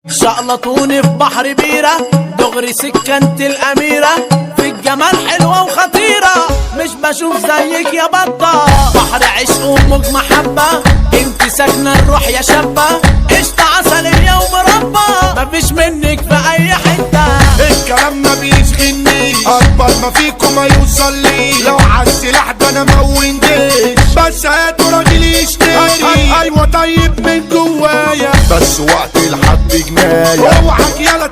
شقلطوني في بحر بيرة دغري سكنت الأميرة، في الجمال حلوة وخطيرة مش بشوف زيك يا بطة. بحر عشق وموج محبة انت ساكنة الروح يا شابة، قشطة عسلية ومربى مفيش منك في أي حتة. الكلام ما بيشغلني أكبر ما فيكم ما يوصل لي، لو عالسلاح ده أنا مون جيش بس هاتوا راجل يشتري. أيوة طيب من جوايا بس وقت الحد جناية، اوعك يالا